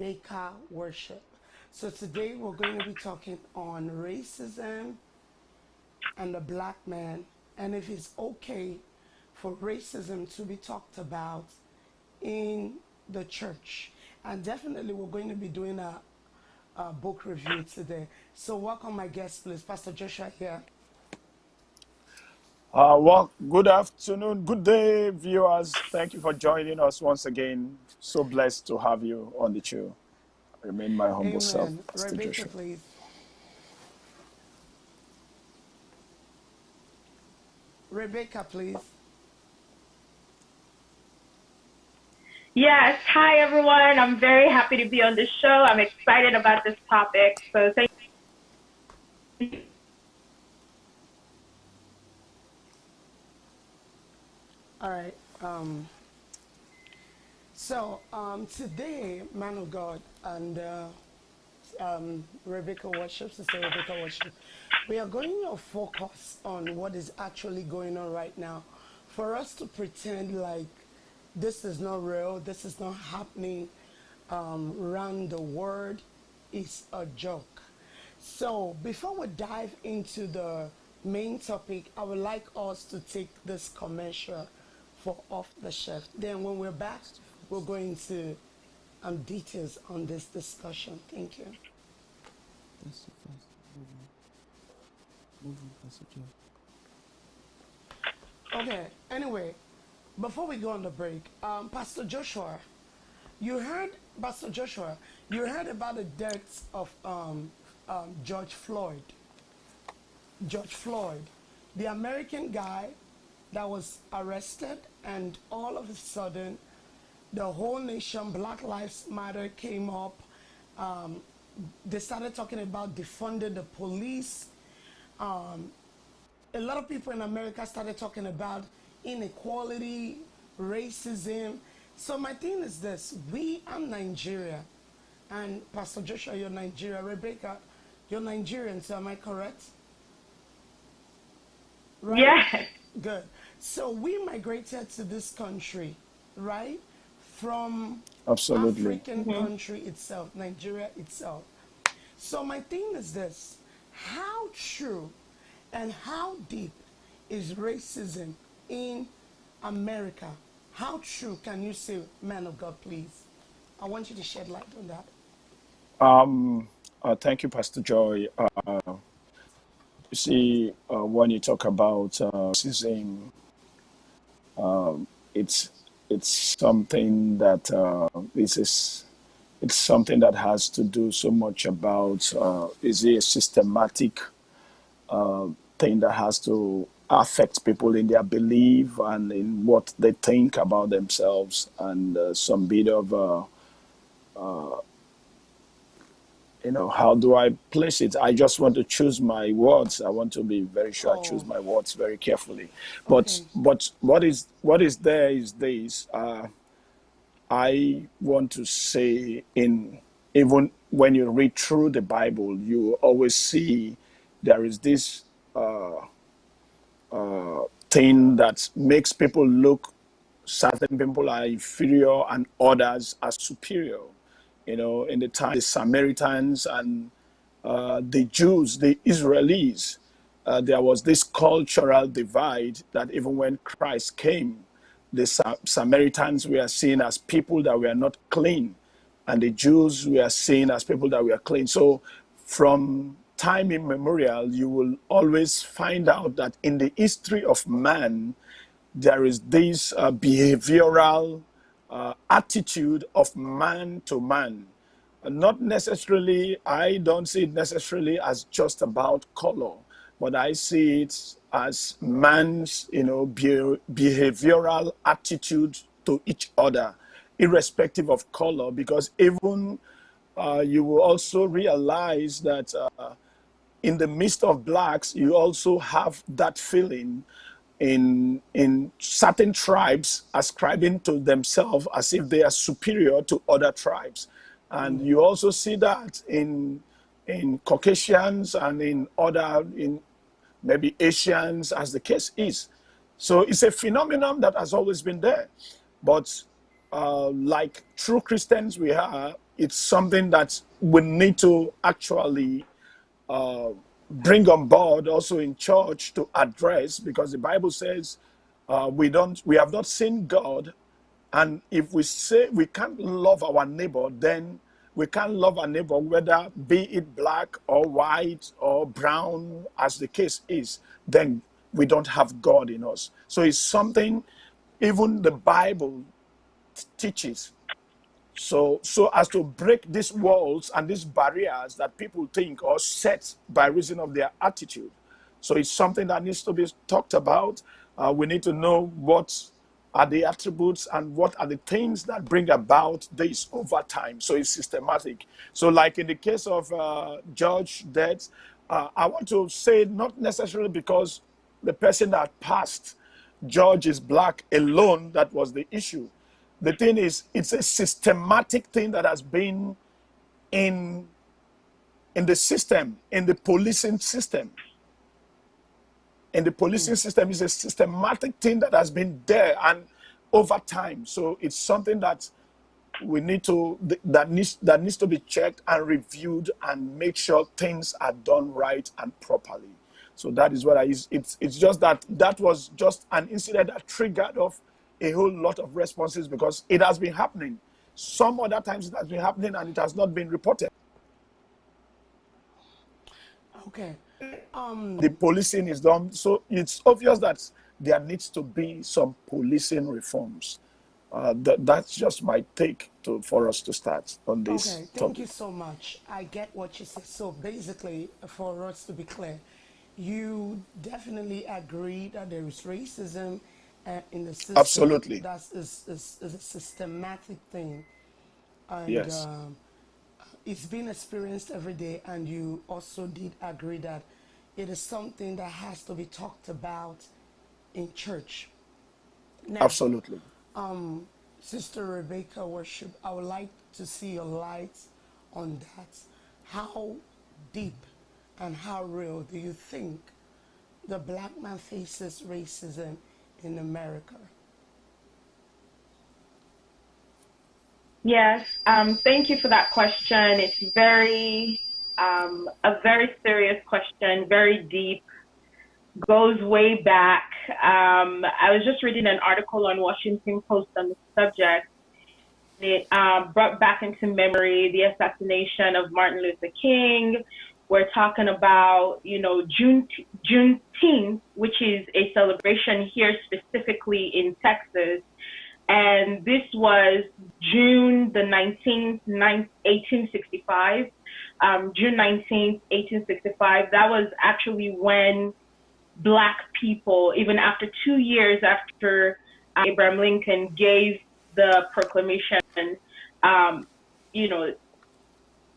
Maker worship. So today we're going to be talking on racism and the black man, and if it's okay for racism to be talked about in the church. And definitely we're going to be doing a book review today. So welcome my guest, please. Pastor Joshua here. Well, good afternoon, good day, viewers. Thank you for joining us once again. So blessed to have you on the show. I remain my humble self, Amen. Pastor Rebecca, Joshua. please. Rebecca, please. Yes. Hi, everyone. I'm very happy to be on the show. I'm excited about this topic. So thank you. All right. Today, man of God and Rebecca worship, Sister Rebecca worship, we are going to focus on what is actually going on right now. For us to pretend like this is not real, this is not happening around the world is a joke. So before we dive into the main topic, I would like us to take this commercial for Off the Shelf. Then when we're back, we'll go into details on this discussion. Thank you. That's too fast. Move on, Pastor Joe. Okay, anyway, before we go on the break, Pastor Joshua, you heard, Pastor Joshua, you heard about the deaths of George Floyd. George Floyd, the American guy that was arrested, and all of a sudden, the whole nation, Black Lives Matter, came up. They started talking about defunding the police. A lot of people in America started talking about inequality, racism. So my thing is this: I'm Nigeria, and Pastor Joshua, you're Nigeria. Rebecca, you're Nigerian. So am I correct? Right? Yes. Good. So we migrated to this country, right? From Absolutely. African country itself, Nigeria itself. So my thing is this: how true and how deep is racism in America? How true can you say, man of God, please? I want you to shed light on that. Thank you, Pastor Joy. You see, when you talk about racism, it's it's something that it's something that has to do so much about is it a systematic thing that has to affect people in their belief and in what they think about themselves, and some bit of how do I place it? I just want to choose my words. I want to be very sure I choose Oh, my words very carefully. But okay. what is there is this. I want to say, in even when you read through the Bible, you always see there is this thing that makes people look, certain people are inferior and others are superior. In the time the Samaritans and the Jews, the Israelis, there was this cultural divide that even when Christ came, the Samaritans were seen as people that were not clean, and the Jews were seen as people that were clean. So, from time immemorial, you will always find out that in the history of man, there is this behavioral attitude of man to man. Not necessarily, I don't see it necessarily as just about color, but I see it as man's, behavioral attitude to each other, irrespective of color, because even you will also realize that in the midst of blacks, you also have that feeling in certain tribes ascribing to themselves as if they are superior to other tribes. And you also see that in Caucasians and in maybe Asians, as the case is. So it's a phenomenon that has always been there. But like true Christians we are, it's something that we need to actually bring on board also in church to address, because the Bible says we have not seen God, and if we say we can't love our neighbor, then we can't love our neighbor, whether be it black or white or brown, as the case is, then we don't have God in us. So it's something even the Bible teaches. So as to break these walls and these barriers that people think or set by reason of their attitude. So it's something that needs to be talked about. We need to know what are the attributes and what are the things that bring about this over time. So it's systematic. So like in the case of George death, I want to say not necessarily because the person that passed, George, is black alone, that was the issue. The thing is, it's a systematic thing that has been in the system, in the policing system. In the policing system, it's a systematic thing that has been there and over time. So it's something that we need to that needs to be checked and reviewed and make sure things are done right and properly. So that is what it's just that was just an incident that triggered off a whole lot of responses, because it has been happening. Some other times it has been happening and it has not been reported. Okay. The policing is done. So it's obvious that there needs to be some policing reforms. That's just my take for us to start on this Okay, thank topic. you so much. I get what you said. So basically, for us to be clear, you definitely agree that there is racism in the system. Absolutely. That is a systematic thing. And Yes. it's been experienced every day, and you also did agree that it is something that has to be talked about in church. Now, Absolutely. Sister Rebecca Worship, I would like to see your light on that. How deep and how real do you think the black man faces racism in America? Yes, thank you for that question. It's a very serious question, very deep, goes way back. I was just reading an article on Washington Post on the subject. It brought back into memory the assassination of Martin Luther King. We're talking about, Juneteenth, which is a celebration here specifically in Texas. And this was June the 19th, 1865. June 19th, 1865. That was actually when Black people, even after 2 years after Abraham Lincoln gave the proclamation,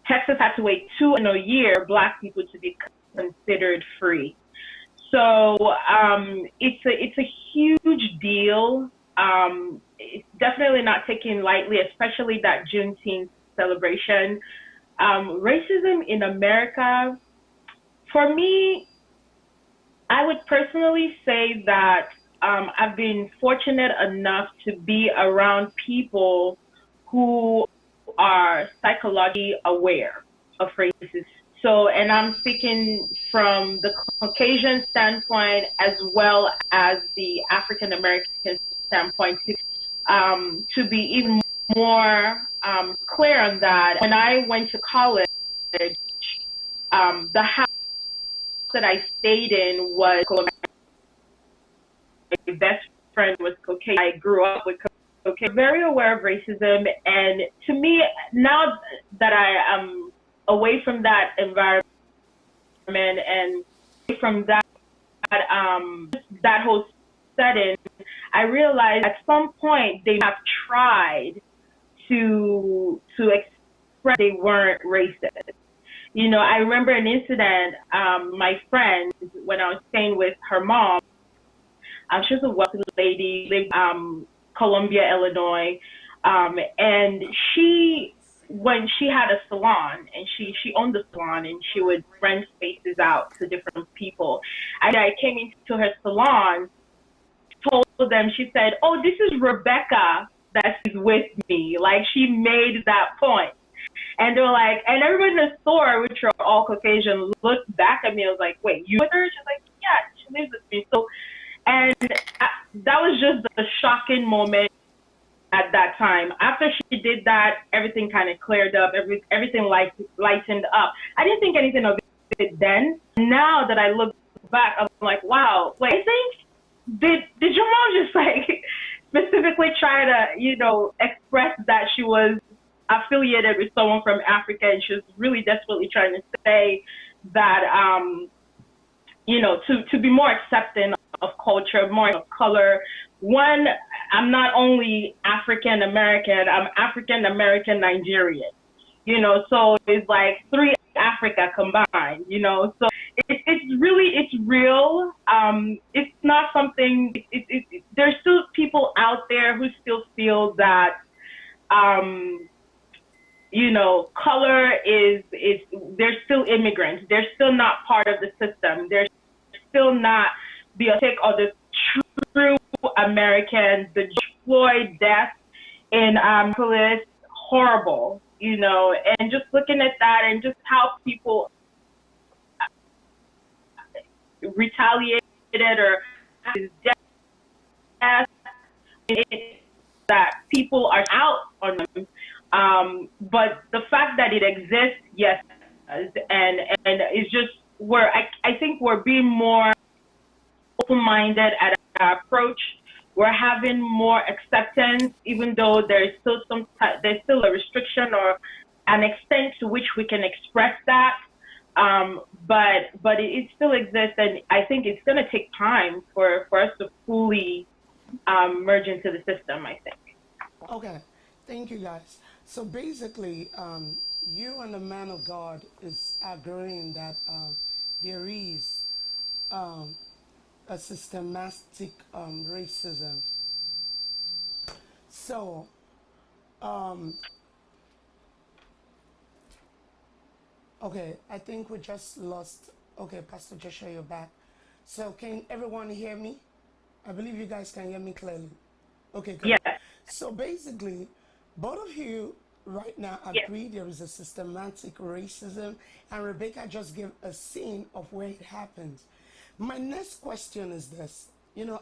Texas had to wait 2 years Black people to be considered free. So it's a huge deal. It's definitely not taken lightly, especially that Juneteenth celebration. Racism in America, for me, I would personally say that I've been fortunate enough to be around people who are psychologically aware of racism. So, and I'm speaking from the Caucasian standpoint as well as the African American standpoint, to be even more clear on that. When I went to college, the house that I stayed in was my best friend was Caucasian. I grew up with Caucasian. Very aware of racism, and to me, now that I am away from that environment and from that whole setting, I realized at some point they have tried to express they weren't racist. I remember an incident. My friend, when I was staying with her mom, she was a wealthy lady, lived Columbia, Illinois, and when she had a salon, and she owned the salon, and she would rent spaces out to different people. And I came into her salon, told them, she said, "Oh, this is Rebecca that is with me." Like, she made that point. And they're like, and everybody in the store, which are all Caucasian, looked back at me. I was like, wait, you with her? She's like, yeah, she lives with me. So, and that was just the shocking moment at that time. After she did that, everything kind of cleared up. Everything lightened up. I didn't think anything of it then. Now that I look back, I'm like, wow. Like, I think did your mom just like specifically try to express that she was affiliated with someone from Africa, and she was really desperately trying to say that to be more accepting of culture, more of color. One, I'm not only African American, I'm African American Nigerian. So it's like three Africa combined. So it's real. It's not something. There's still people out there who still feel that color is they're still immigrants. They're still not part of the system. They're still not the authentic or the true Americans. The George Floyd death in police, horrible, and just looking at that and just how people retaliated or death, that people are out on them. But the fact that it exists, yes, and it's just I think we're being more open-minded at our approach. We're having more acceptance, even though there's still a restriction or an extent to which we can express that. But it still exists, and I think it's going to take time for us to fully merge into the system, I think. Okay, thank you guys. So basically, you and the man of God is agreeing that there is a systematic racism. So, okay, I think we just lost. Okay, Pastor Joshua, you're back. So, can everyone hear me? I believe you guys can hear me clearly. Okay, good. Yes. So basically, both of you right now Yes. agree there is a systematic racism, and Rebecca just gave a scene of where it happens. My next question is this.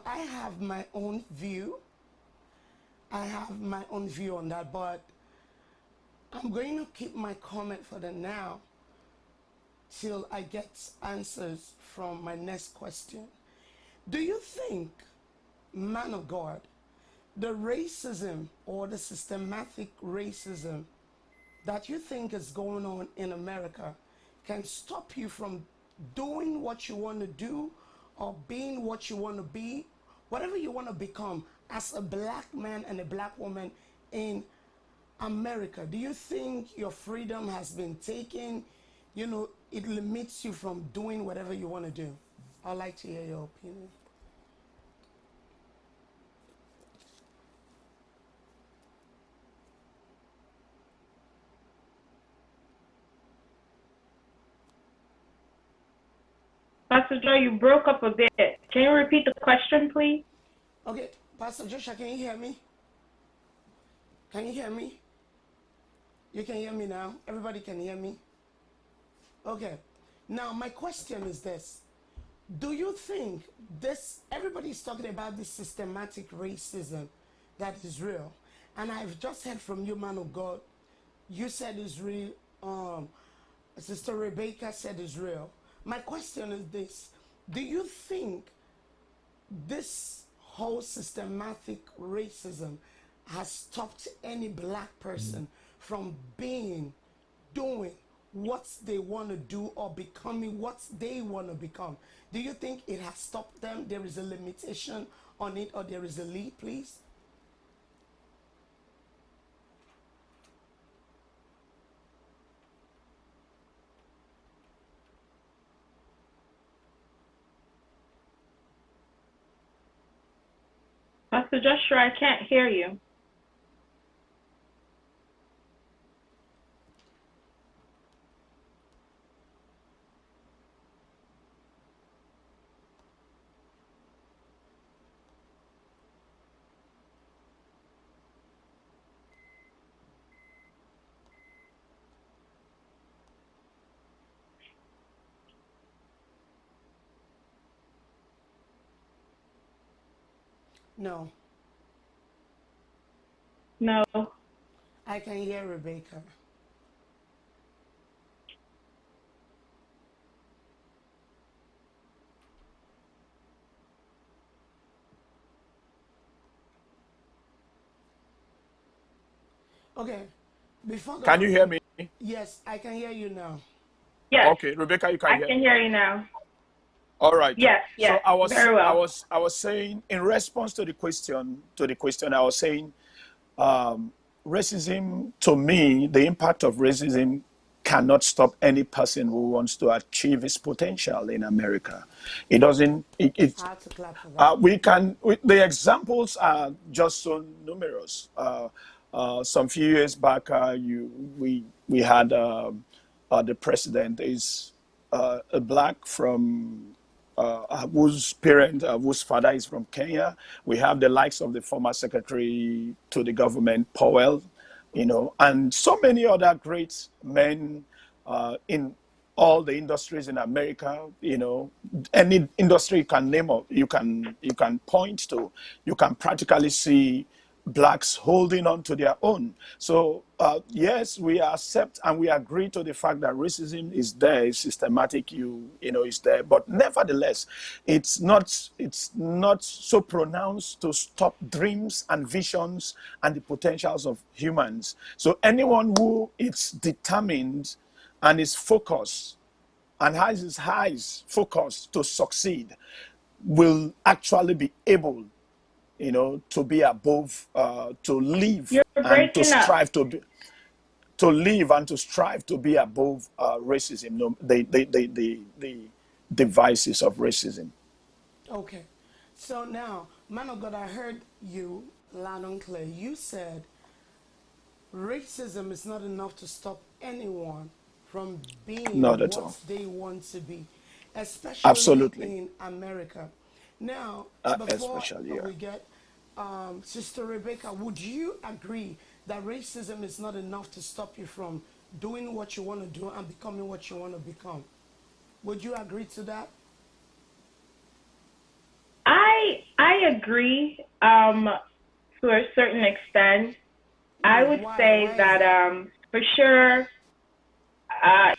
I have my own view. I have my own view on that, but I'm going to keep my comment for the now till I get answers from my next question. Do you think, man of God, the racism or the systematic racism that you think is going on in America can stop you from doing what you want to do or being what you want to be, whatever you want to become as a black man and a black woman in America? Do you think your freedom has been taken? It limits you from doing whatever you want to do. I'd like to hear your opinion. Pastor Joe, you broke up a bit. Can you repeat the question, please? Okay, Pastor Joshua, can you hear me? Can you hear me? You can hear me now? Everybody can hear me? Okay. Now, my question is this. Do you think everybody's talking about this systematic racism that is real? And I've just heard from you, man of God, you said it's real. Sister Rebecca said it's real. My question is this. Do you think this whole systematic racism has stopped any black person from doing what they want to do or becoming what they want to become? Do you think it has stopped them? There is a limitation on it, or there is a lead, please? Pastor Joshua, I can't hear you. No, No. I can hear Rebecca. Okay, before Can God, you hear me? yes, I can hear you now. Yes, Okay, Rebecca, you can I hear can me. hear you now. All right. Yes, So yes, very I well. was I was saying in response to the question I was saying um, racism, to me, the impact of racism cannot stop any person who wants to achieve his potential in America. It doesn't. I had to clap for that. The examples are just so numerous. Some few years back, we had the president is a black from whose father is from Kenya. We have the likes of the former secretary to the government, Powell, and so many other great men in all the industries in America. Any industry you can name or you can point to, you can practically see blacks holding on to their own. So yes, we accept and we agree to the fact that racism is there, is systematic. Is there, but nevertheless, it's not so pronounced to stop dreams and visions and the potentials of humans. So anyone who is determined and is focused and has his eyes focused to succeed will actually be able, to be above, to live You're and to breaking up. strive to be above racism, the devices of racism. Okay, so now, man of God, I heard you loud and clear. You said racism is not enough to stop anyone from Not being at what all. they want to be, especially Absolutely. in America. Now, before Especially, yeah. we get Sister Rebecca, would you agree that racism is not enough to stop you from doing what you want to do and becoming what you want to become? Would you agree to that? I agree to a certain extent. I Mm, would why? say Why is that that? for sure,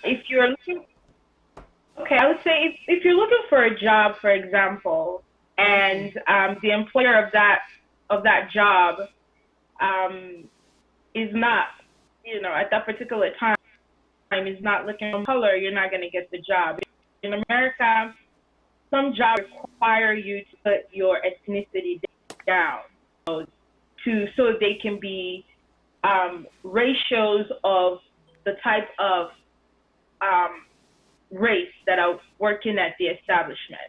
if you're looking, okay, I would say if you're looking for a job, for example, and the employer of that job um, is not, at that particular time is not looking for color, you're not going to get the job. In America, some jobs require you to put your ethnicity down so they can be ratios of the type of um, race that are working at the establishment.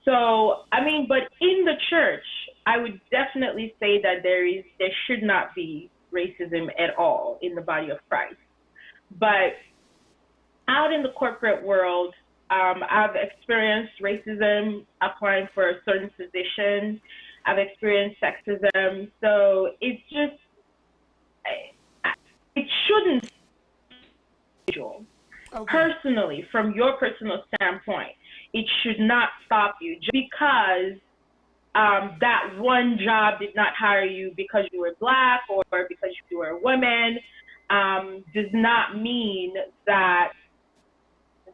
So, I mean, but in the church, I would definitely say that there should not be racism at all in the body of Christ. But out in the corporate world, I've experienced racism applying for a certain position. I've experienced sexism. So it's just, it shouldn't be Okay. personally, from your personal standpoint, it should not stop you just because that one job did not hire you because you were black or because you were a woman. Does not mean that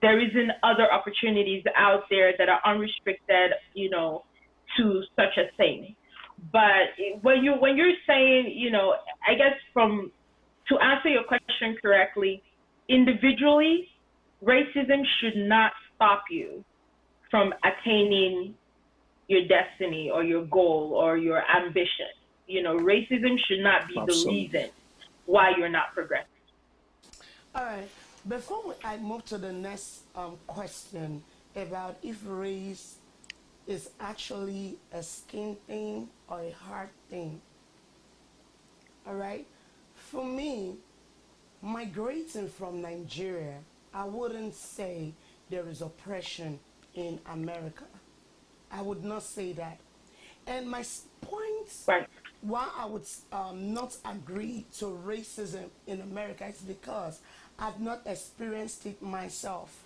there isn't other opportunities out there that are unrestricted, to such a thing. But when you're saying, I guess from to answer your question correctly, individually, racism should not stop you from attaining your destiny or your goal or your ambition. Racism should not be the Absolutely. reason why you're not progressing. All right. I move to the next question about if race is actually a skin thing or a heart thing. All right. For me, migrating from Nigeria, I wouldn't say there is oppression in America. I would not say that. And my point Right. why I would not agree to racism in America is because I've not experienced it myself.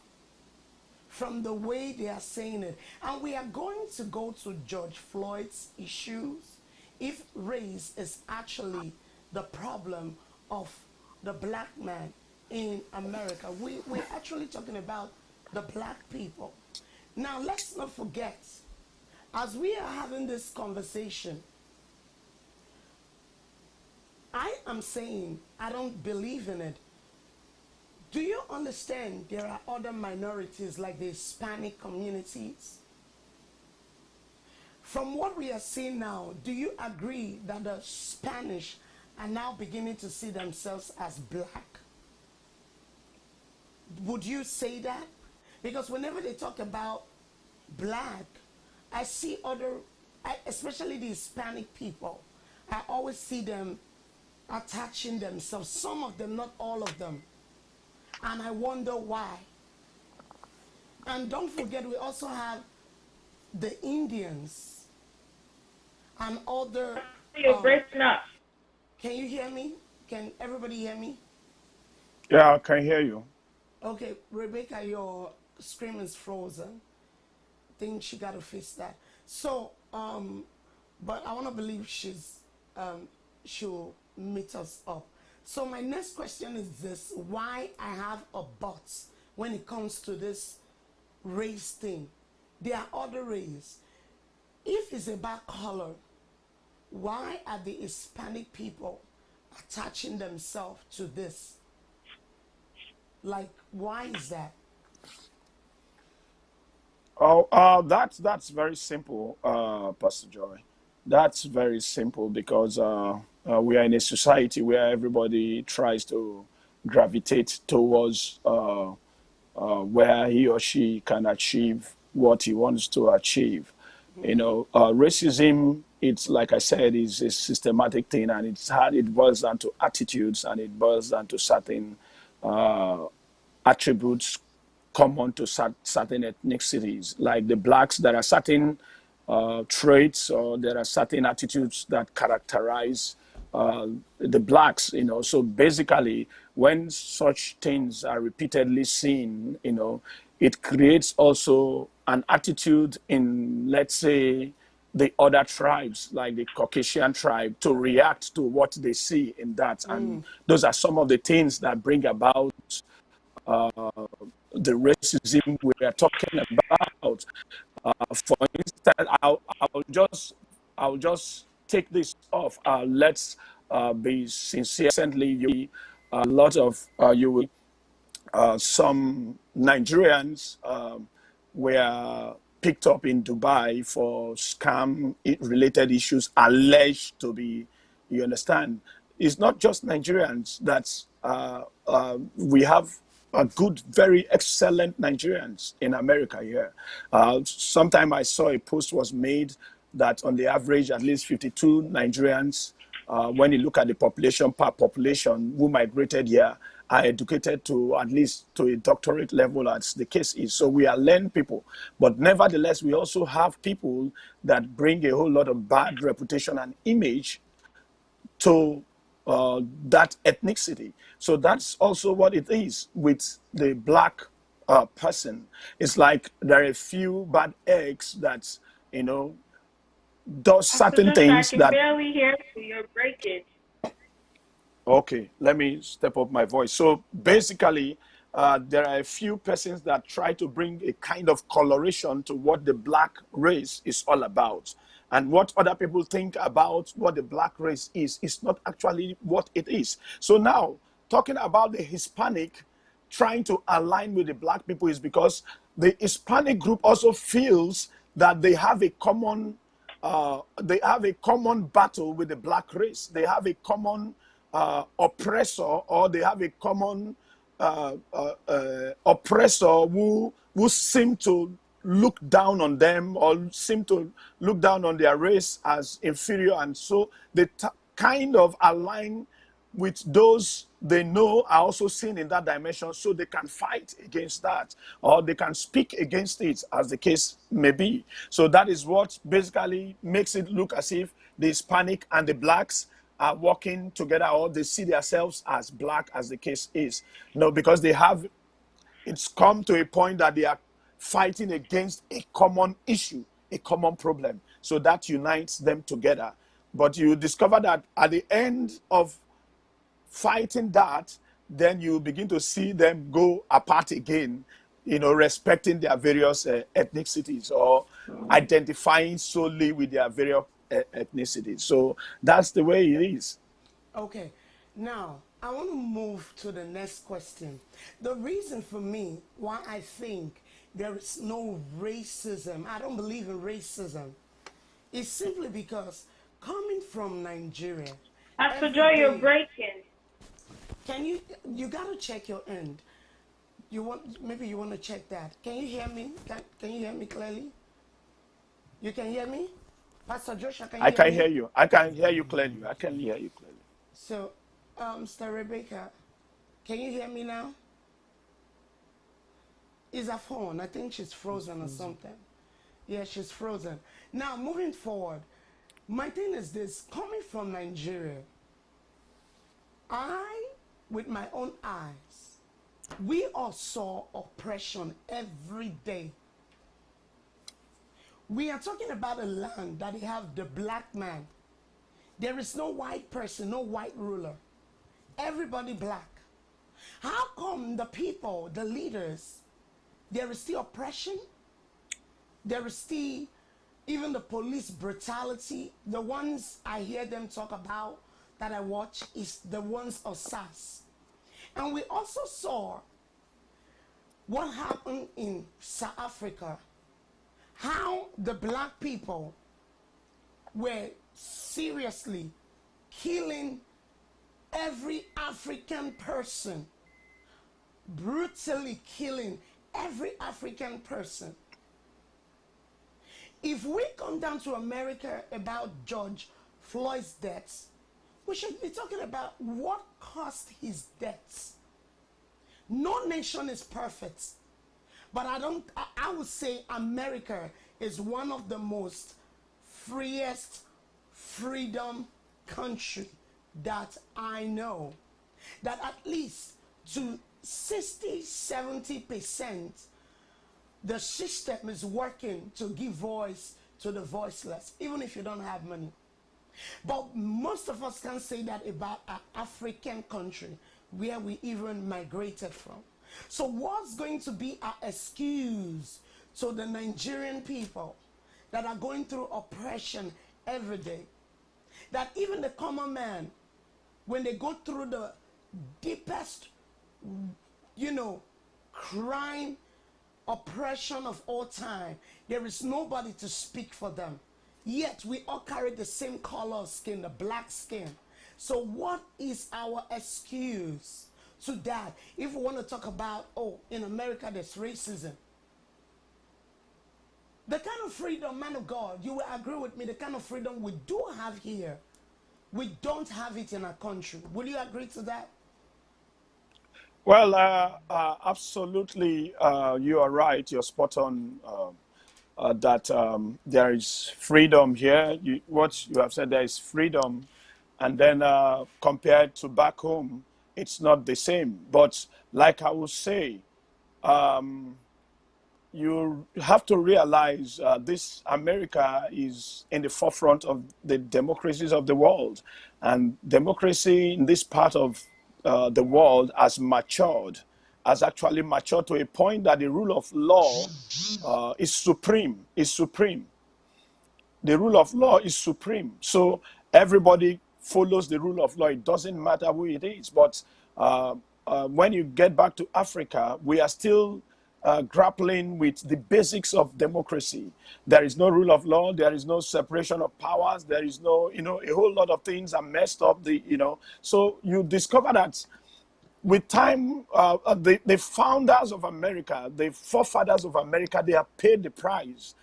from the way they are saying it. And we are going to go to George Floyd's issues if race is actually the problem of the black man in America. We're actually talking about the black people. Now, let's not forget, as we are having this conversation, I am saying I don't believe in it. Do you understand there are other minorities like the Hispanic communities? From what we are seeing now, do you agree that the Spanish are now beginning to see themselves as black? Would you say that? Because whenever they talk about black, I see especially the Hispanic people, I always see them attaching themselves, some of them, not all of them. And I wonder why. And don't forget, we also have the Indians and other... You're breaking up. Can you hear me? Can everybody hear me? Yeah, I can hear you. Okay, Rebecca, your screen is frozen. I think she got to fix that. So, but I want to believe she'll meet us up. So my next question is this: why I have a but when it comes to this race thing? There are other race. If it's about color, why are the Hispanic people attaching themselves to this? Like, why is that? Oh, that's very simple, Pastor Joy. That's very simple because we are in a society where everybody tries to gravitate towards where he or she can achieve what he wants to achieve. You know, racism, it's like I said, is a systematic thing, and it boils down to attitudes, and it boils down to certain attributes common to certain ethnicities. Like the blacks, there are certain traits or there are certain attitudes that characterize the blacks, you know. So basically, when such things are repeatedly seen, you know, it creates also an attitude in, let's say, the other tribes, like the Caucasian tribe, to react to what they see in that. And those are some of the things that bring about the racism we are talking about. For instance, I'll just take this off. Let's be sincere. Recently, a lot of you will some Nigerians were picked up in Dubai for scam-related issues alleged to be. You understand? It's not just Nigerians. We have a good, very excellent Nigerians in America here. Sometime I saw a post was made that on the average, at least 52 Nigerians, when you look at the population per population who migrated here, are educated to at least to a doctorate level, as the case is. So we are learned people. But nevertheless, we also have people that bring a whole lot of bad reputation and image to that ethnicity. So that's also what it is with the black person. It's like there are a few bad eggs that, you know, does certain things I can that... barely hear you. You're breaking. Okay, let me step up my voice. So basically, there are a few persons that try to bring a kind of coloration to what the black race is all about. And what other people think about what the black race is not actually what it is. So now, talking about the Hispanic trying to align with the black people is because the Hispanic group also feels that they have a common battle with the black race. They have a common oppressor, or they have a common oppressor who seem to look down on them or seem to look down on their race as inferior, and so they kind of align with those they know are also seen in that dimension, so they can fight against that or they can speak against it, as the case may be. So that is what basically makes it look as if the Hispanic and the blacks are working together, or they see themselves as black, as the case is. No, because they have, it's come to a point that fighting against a common issue, a common problem. So that unites them together. But you discover that at the end of fighting that, then you begin to see them go apart again, respecting their various ethnicities, or identifying solely with their various ethnicities. So that's the way it is. Okay, now I want to move to the next question. The reason for me why I think there is no racism, I don't believe in racism, is simply because coming from Nigeria, Pastor every Joy, you're day, breaking. can you got to check your end. Maybe you want to check that. Can you hear me? Can you hear me clearly? You can hear me? Pastor Joshua, can you I hear can me? hear you. I can hear you clearly. I can hear you clearly. So, Mr. Rebecca, can you hear me now? Is her phone? I think she's frozen or something. Yeah, she's frozen. Now, moving forward, my thing is this. Coming from Nigeria, with my own eyes, we all saw oppression every day. We are talking about a land that they have the black man. There is no white person, no white ruler. Everybody black. How come the people, the leaders, there is still oppression? There is still even the police brutality. The ones I hear them talk about that I watch is the ones of SARS. And we also saw what happened in South Africa, how the black people were seriously killing every African person, brutally killing every African person. If we come down to America about George Floyd's death, we should be talking about what caused his death. No nation is perfect, but I would say America is one of the most freest freedom country that I know, that at least to 60-70% the system is working to give voice to the voiceless, even if you don't have money. But most of us can say that about an African country where we even migrated from. So what's going to be our excuse to the Nigerian people that are going through oppression every day? That even the common man, when they go through the deepest, crime, oppression of all time, there is nobody to speak for them. Yet we all carry the same color of skin, the black skin. So what is our excuse to that? If we want to talk about, in America there's racism. The kind of freedom, man of God, you will agree with me, the kind of freedom we do have here, we don't have it in our country. Will you agree to that? Well, absolutely, you are right. You're spot on that there is freedom here. What you have said, there is freedom. And then compared to back home, it's not the same. But like I would say, you have to realize this America is in the forefront of the democracies of the world. And democracy in this part of the world has actually matured to a point that the rule of law is supreme. The rule of law is supreme. So everybody follows the rule of law. It doesn't matter who it is. But when you get back to Africa, we are still grappling with the basics of democracy. There is no rule of law. There is no separation of powers. There is no, a whole lot of things are messed up. So you discover that with time, the founders of America, the forefathers of America, they have paid the price.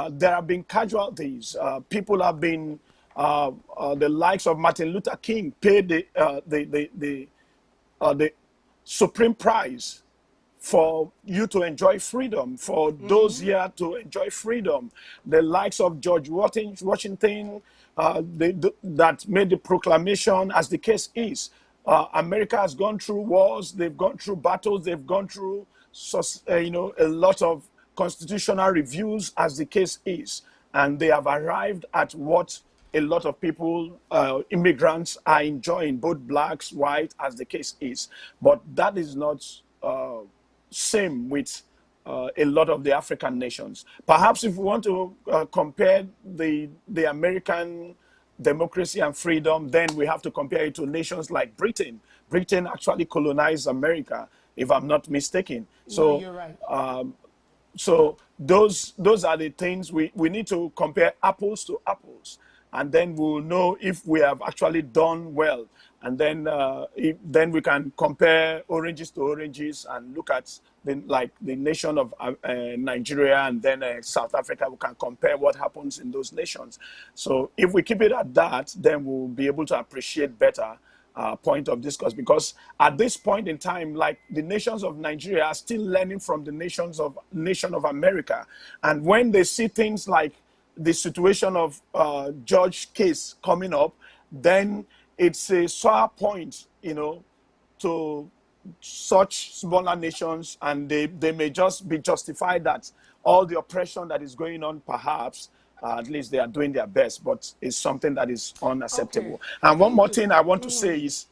There have been casualties. People have been, the likes of Martin Luther King paid the supreme price for you to enjoy freedom, for those here to enjoy freedom. The likes of George Washington, that made the proclamation, as the case is. America has gone through wars, they've gone through battles, they've gone through, a lot of constitutional reviews, as the case is, and they have arrived at what a lot of people, immigrants, are enjoying, both blacks, white, as the case is. But that is not same with a lot of the African nations. Perhaps if we want to compare the American democracy and freedom, then we have to compare it to nations like Britain. Britain actually colonized America, if I'm not mistaken. No, So you're right. so those are the things we need to compare apples to apples, and then we'll know if we have actually done well. And then then we can compare oranges to oranges and look at the nation of Nigeria, and then South Africa. We can compare what happens in those nations. So if we keep it at that, then we'll be able to appreciate better point of discourse, because at this point in time, like, the nations of Nigeria are still learning from the nation of America. And when they see things like the situation of George case coming up, then it's a sore point, to such smaller nations, and they may just be justified that all the oppression that is going on, perhaps, at least they are doing their best, but it's something that is unacceptable. Okay. And one Thank more you. thing I want to say is,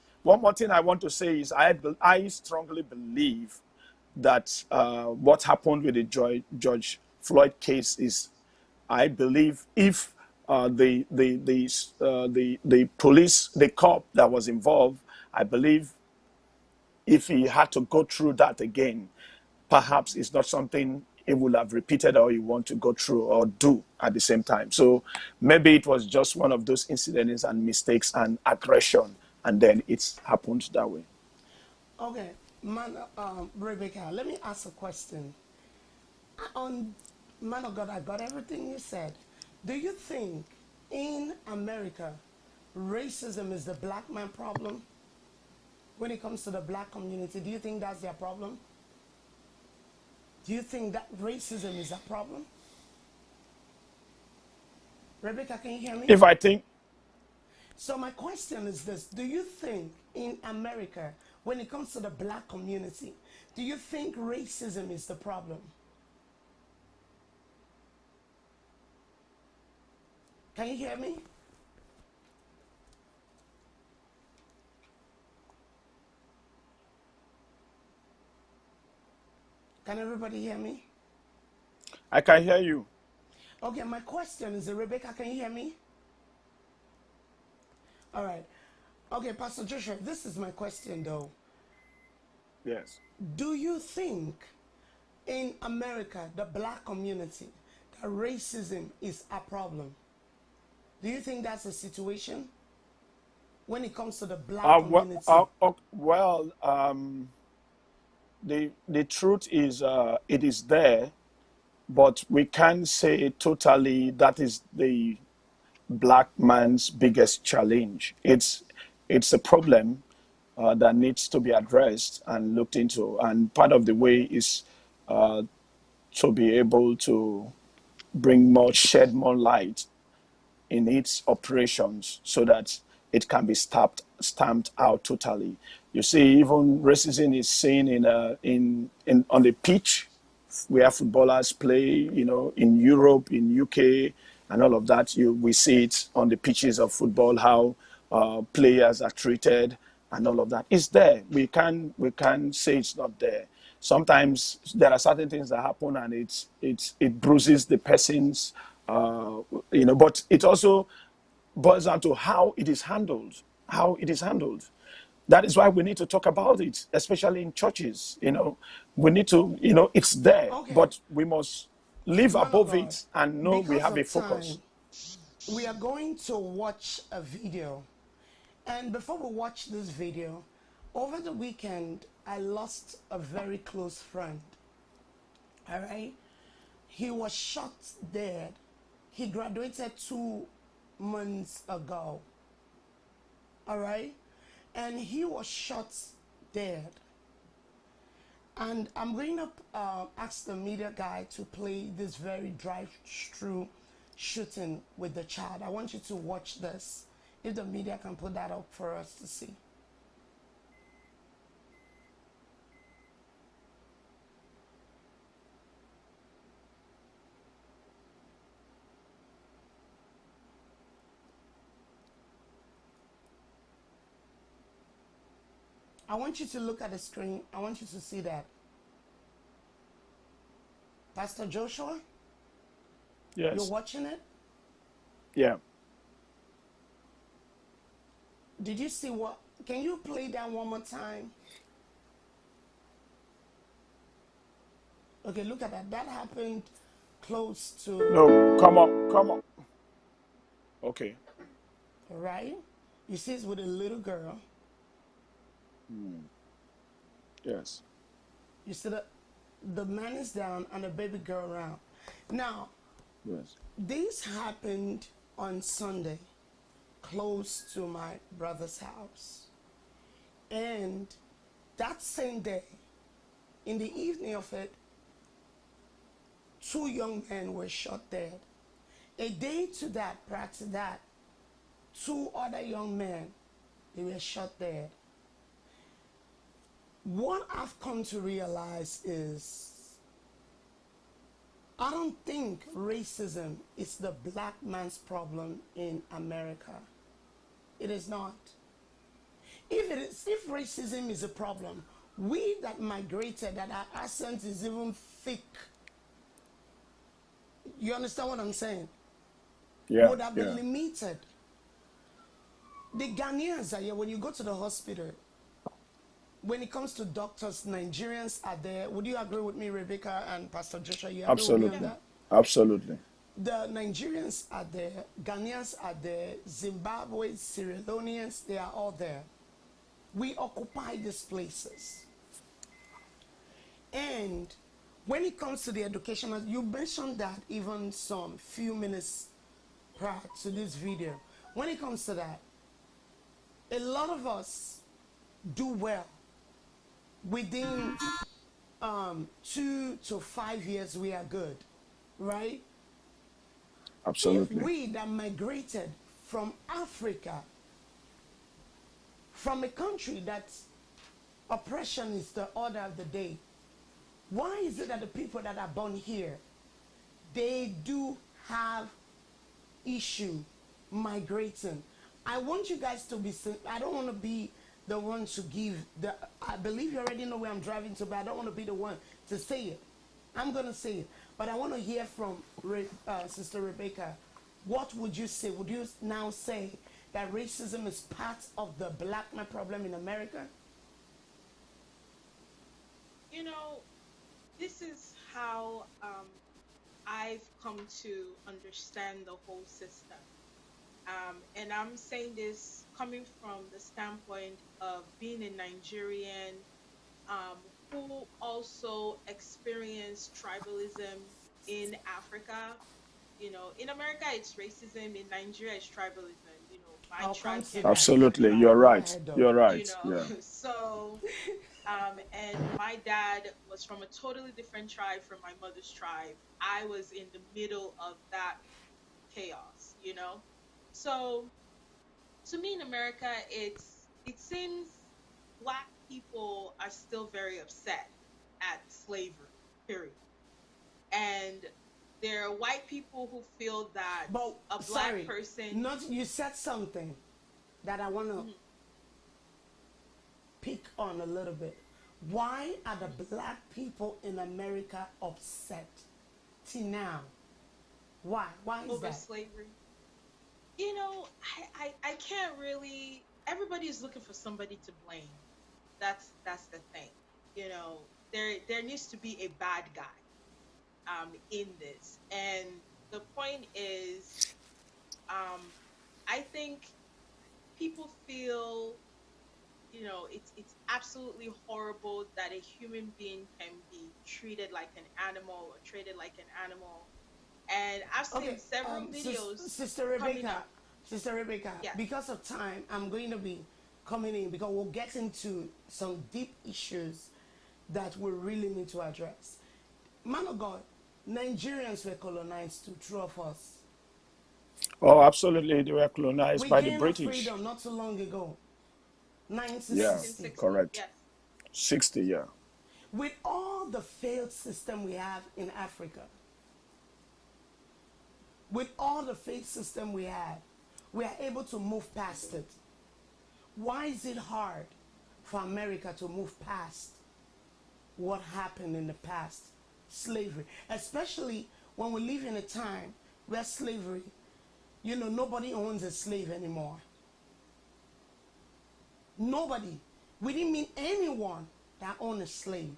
I strongly believe that what happened with the George Floyd case is, I believe, if the police, the cop that was involved, I believe if he had to go through that again, perhaps it's not something he will have repeated or he want to go through or do at the same time. So maybe it was just one of those incidents and mistakes and aggression, and then it's happened that way. Okay, Rebecca, let me ask a question. Man of God, I got everything you said. Do you think in America, racism is the black man problem? When it comes to the black community, do you think that's their problem? Do you think that racism is a problem? Rebecca, can you hear me? If I think, So my question is this: do you think in America, when it comes to the black community, do you think racism is the problem? Can you hear me? Can everybody hear me? I can hear you. Okay, my question is, Rebecca, can you hear me? All right. Okay, Pastor Joshua, this is my question though. Yes. Do you think in America, the black community, that racism is a problem? Do you think that's a situation when it comes to the black community? The truth is, it is there, but we can't say totally that is the black man's biggest challenge. It's a problem that needs to be addressed and looked into, and part of the way is to be able to shed more light in its operations so that it can be stamped out totally. You see, even racism is seen in on the pitch where footballers play, in Europe, in UK, and all of that. We see it on the pitches of football, how players are treated, and all of that. It's there. We can't say it's not there. Sometimes there are certain things that happen, and it bruises the person's, but it also boils down to how it is handled. How it is handled. That is why we need to talk about it, especially in churches. We need to, it's there, Okay, but we must live man of above God, it and know we because have a of focus. time, we are going to watch a video. And before we watch this video, over the weekend, I lost a very close friend. All right? He was shot dead. He graduated 2 months ago. All right? And he was shot dead. And I'm going to ask the media guy to play this very drive-through shooting with the child. I want you to watch this. If the media can put that up for us to see. I want you to look at the screen. I want you to see that. Pastor Joshua, you're Yes. watching it? Yeah. Did you see what? Can you play that one more time? Okay, look at that. That happened close to, No, come up, come up. Okay. right? You see it's with a little girl. Yes. You see the man is down and the baby girl around. Now, Yes. this happened on Sunday, close to my brother's house. And that same day, in the evening of it, 2 young men were shot dead. A day to that, prior to that, 2 other young men, they were shot dead. What I've come to realize is I don't think racism is the black man's problem in America. It is not. If racism is a problem, we that migrated, that our accent is even thick, you understand what I'm saying? Yeah. Would have been Yeah. limited. The Ghanaians are here. When you go to the hospital, when it comes to doctors, Nigerians are there. Would you agree with me, Rebecca and Pastor Joshua? You agree with me on Absolutely. that? Absolutely. The Nigerians are there, Ghanaians are there, Zimbabwe, Sierra Leoneans, they are all there. We occupy these places. And when it comes to the educational, you mentioned that even some few minutes prior to this video. When it comes to that, a lot of us do well. Within 2 to 5 years, we are good, right? If Absolutely. we that migrated from Africa, from a country that oppression is the order of the day, why is it that the people that are born here, they do have issue migrating? I want you guys to be, I don't want to be the one to give the, I believe you already know where I'm driving to, but I don't want to be the one to say it. I'm going to say it, but I want to hear from Sister Rebecca. What would you say? Would you now say that racism is part of the black man problem in America? You know, this is how I've come to understand the whole system. And I'm saying this coming from the standpoint of being a Nigerian who also experienced tribalism in Africa. You know, in America it's racism, in Nigeria it's tribalism. You know, my I'll come tribe to can't that. be your Absolutely. tribe. You're Go right. ahead, though. You're right. You know, Yeah. so and my dad was from a totally different tribe from my mother's tribe. I was in the middle of that chaos, you know. So to me in America, it seems black people are still very upset at slavery, period. And there are white people who feel that But a black sorry, person. not you said something that I want to Mhm, pick on a little bit. Why are the black people in America upset till now? Why? Why is over that? slavery. You know, I can't really. Everybody's looking for somebody to blame. That's the thing. You know, there needs to be a bad guy in this, and the point is, um, I think people feel, you know, it's absolutely horrible that a human being can be treated like an animal or treated like an animal. And I've seen Okay, several videos Sister coming Rebecca, up. Sister Rebecca, Yes. because of time, I'm going to be coming in because we'll get into some deep issues that we really need to address. Man of God, Nigerians were colonized too, true of us. Oh, absolutely. They were colonized We by the gained our British. freedom not too long ago, Yeah. 1960. 1960. Correct. Yes. 60. Yeah. With all the failed system we have in Africa, with all the faith system we have, we are able to move past it. Why is it hard for America to move past what happened in the past, slavery, especially when we live in a time where slavery, you know, nobody owns a slave anymore. Nobody. We didn't mean anyone that owned a slave.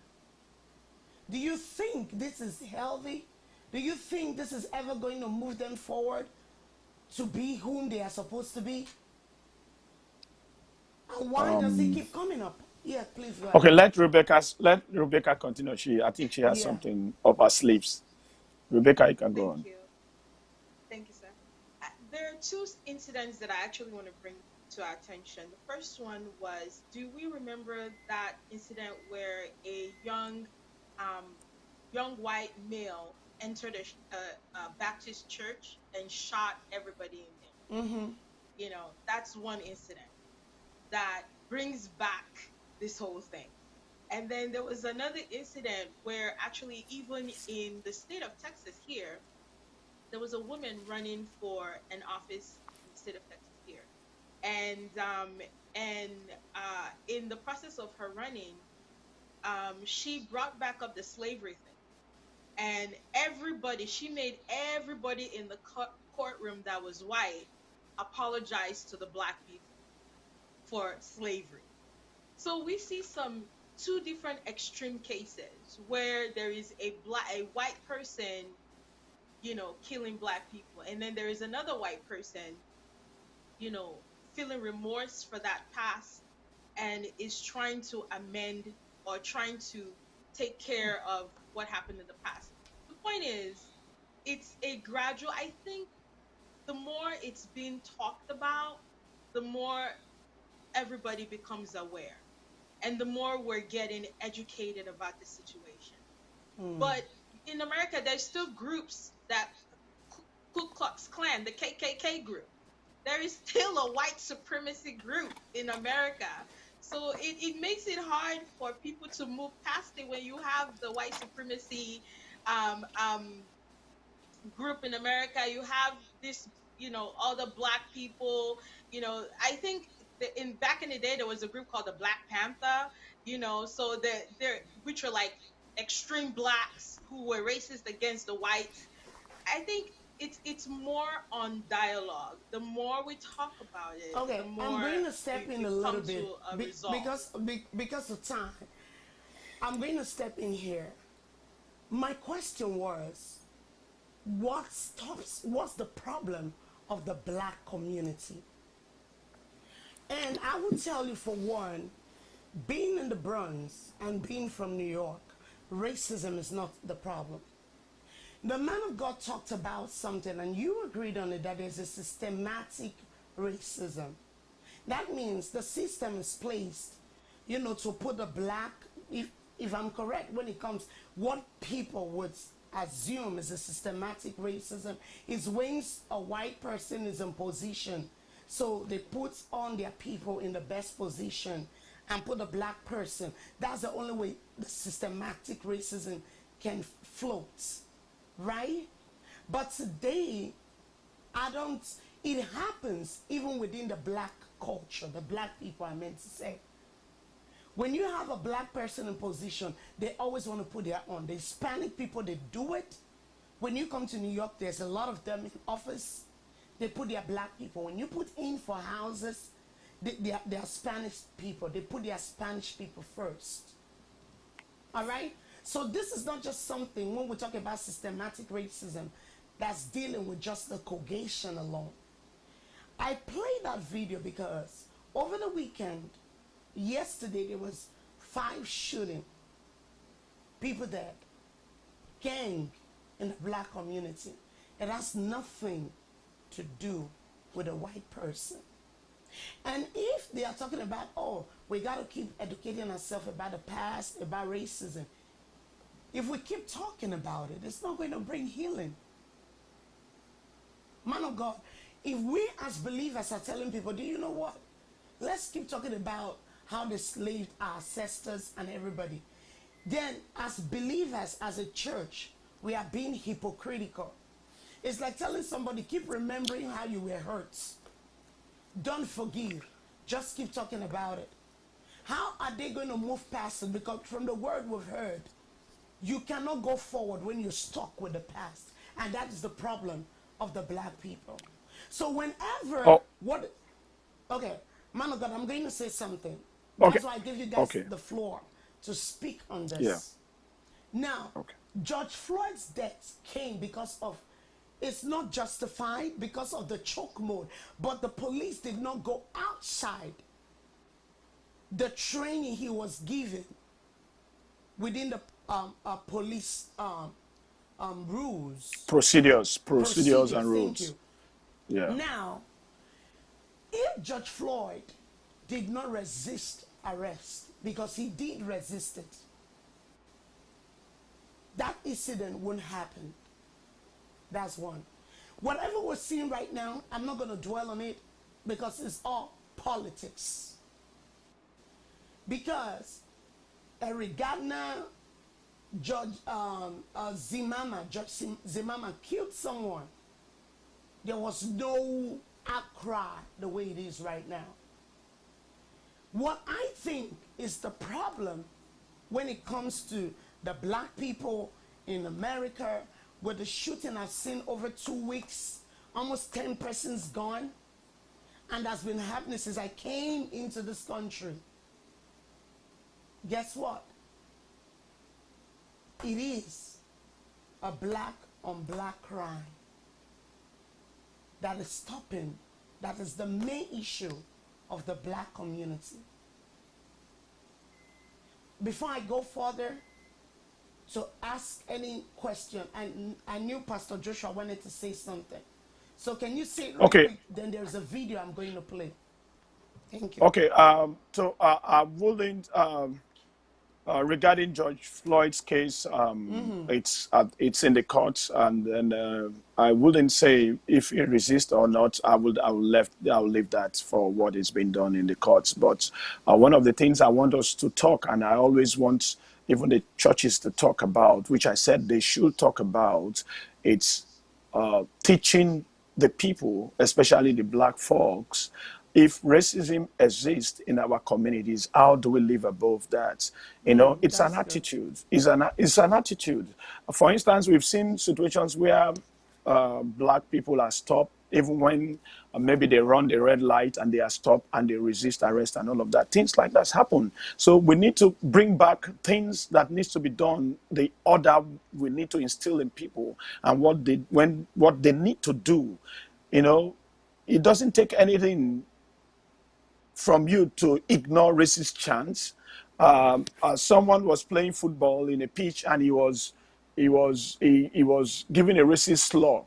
Do you think this is healthy? Do you think this is ever going to move them forward to be whom they are supposed to be? And why does it keep coming up? Yeah, please go ahead. Okay, let Rebecca continue. I think she has Yeah. something up her sleeves. Rebecca, you can go on. Thank you. Thank you, sir. There are two incidents that I actually want to bring to our attention. The first one was, do we remember that incident where a young white male entered a Baptist church and shot everybody in there? Mm-hmm. You know, that's one incident that brings back this whole thing. And then there was another incident where actually even in the state of Texas here, there was a woman running for an office in the state of Texas here. And in the process of her running, she brought back up the slavery thing. And she made everybody in the courtroom that was white apologize to the black people for slavery. So we see two different extreme cases where there is a white person, you know, killing black people, and then there is another white person, you know, feeling remorse for that past and is trying to amend or trying to take care of what happened in the past. The point is, it's a gradual. I think the more it's being talked about, the more everybody becomes aware, and the more we're getting educated about the situation. But in America, there's still groups that Ku Klux Klan, the KKK group. There is still a white supremacy group in America. So it makes it hard for people to move past it when you have the white supremacy group in America. You have this, you know, all the black people. You know, I think back in the day there was a group called the Black Panther. You know, so they're which are like extreme blacks who were racist against the whites. I think it's more on dialogue. The more we talk about it, Okay, the more I'm going to step in a little come bit to a result. because of time. I'm going to step in here. My question was, what's the problem of the black community? And I would tell you, for one, being in the Bronx and being from New York, racism is not the problem. The man of God talked about something, and you agreed on it, that there's a systematic racism. That means the system is placed, you know, to put the black, if I'm correct, when it comes, what people would assume is a systematic racism is when a white person is in position, so they put on their people in the best position and put a black person. That's the only way the systematic racism can float, right? But today, it happens even within the black culture, the black people, I meant to say. When you have a black person in position, they always want to put their own. The Hispanic people, they do it. When you come to New York, there's a lot of them in office. They put their black people. When you put in for houses, they are Spanish people. They put their Spanish people first. All right? So this is not just something, when we talk about systematic racism, that's dealing with just the Caucasian alone. I played that video because over the weekend, yesterday, there was 5 shooting, people dead, gang in the black community. It has nothing to do with a white person. And if they are talking about, oh, we got to keep educating ourselves about the past, about racism, if we keep talking about it, it's not going to bring healing. Man of God, if we as believers are telling people, do you know what? Let's keep talking about how they slaved our ancestors and everybody. Then as believers, as a church, we are being hypocritical. It's like telling somebody, keep remembering how you were hurt. Don't forgive. Just keep talking about it. How are they going to move past it? Because from the word we've heard, you cannot go forward when you're stuck with the past. And that is the problem of the black people. So whenever, Oh, okay, man of God, I'm going to say something. okay, That's why I give you guys okay, the floor to speak on yeah, this. Now, okay, George Floyd's death came because of, it's not justified because of the choke mode, but the police did not go outside the training he was given within the police rules, procedures and procedures. Thank rules. you. Yeah. Now, if George Floyd did not resist arrest, because he did resist it, that incident wouldn't happen. That's one. Whatever we're seeing right now, I'm not going to dwell on it because it's all politics. Because Eric Gardner, Judge Zimmerman killed someone. There was no outcry the way it is right now. What I think is the problem when it comes to the black people in America, with the shooting I've seen over 2 weeks, almost 10 persons gone, and that's been happening since I came into this country. Guess what? It is a black on black crime that is stopping, that is the main issue of the black community. Before I go further to ask any question, and I knew Pastor Joshua wanted to say something. So can you say it real Okay. quick? Then there's a video I'm going to play. Thank you. Okay. So I wouldn't. Regarding George Floyd's case, it's in the courts, and then I wouldn't say if he resists or not. I'll leave that for what is being done in the courts. But one of the things I want us to talk, and I always want even the churches to talk about, which I said they should talk about, it's teaching the people, especially the black folks, if racism exists in our communities, how do we live above that? You know, it's an That's good. attitude. It's an attitude. For instance, we've seen situations where black people are stopped, even when maybe they run the red light and they are stopped and they resist arrest and all of that. Things like that happen. So we need to bring back things that needs to be done, the order we need to instill in people, and what they need to do. You know, it doesn't take anything from you to ignore racist chants. Someone was playing football in a pitch and he was giving a racist slur,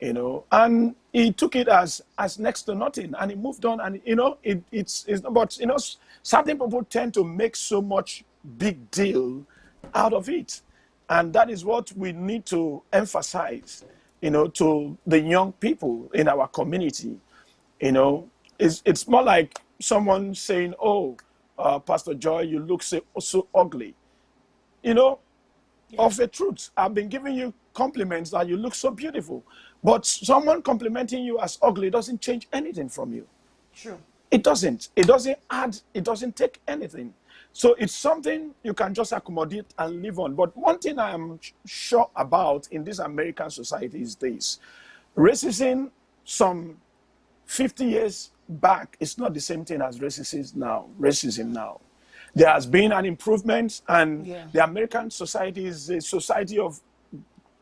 you know, and he took it as next to nothing, and he moved on. And you know, it's but you know, certain people tend to make so much big deal out of it, and that is what we need to emphasize, you know, to the young people in our community. You know, it's more like someone saying, "Oh, Pastor Joy, you look so ugly." You know, of a truth, I've been giving you compliments that you look so beautiful, but someone complimenting you as ugly doesn't change anything from you. True. It doesn't. It doesn't add. It doesn't take anything. So it's something you can just accommodate and live on. But one thing I am sure about in this American society is this: racism, some 50 years back, it's not the same thing as racism now. There has been an improvement, and the American society is a society of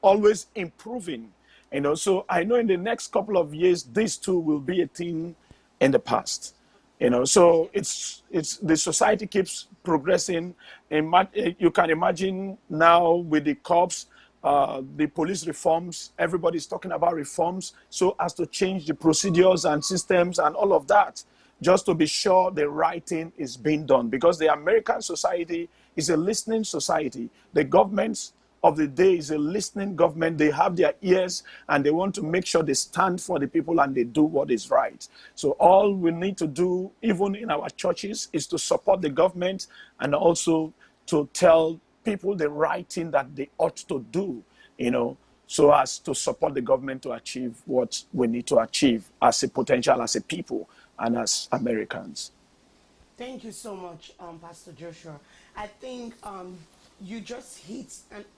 always improving. You know, so I know in the next couple of years, this too will be a thing in the past. You know, so it's the society keeps progressing. You can imagine now with the cops, the police reforms, everybody's talking about reforms so as to change the procedures and systems and all of that, just to be sure the right thing is being done. Because the American society is a listening society. The government of the day is a listening government. They have their ears and they want to make sure they stand for the people and they do what is right. So all we need to do, even in our churches, is to support the government and also to tell people the right thing that they ought to do, you know, so as to support the government to achieve what we need to achieve as a potential, as a people and as Americans. Thank you so much, Pastor Joshua. I think you just hit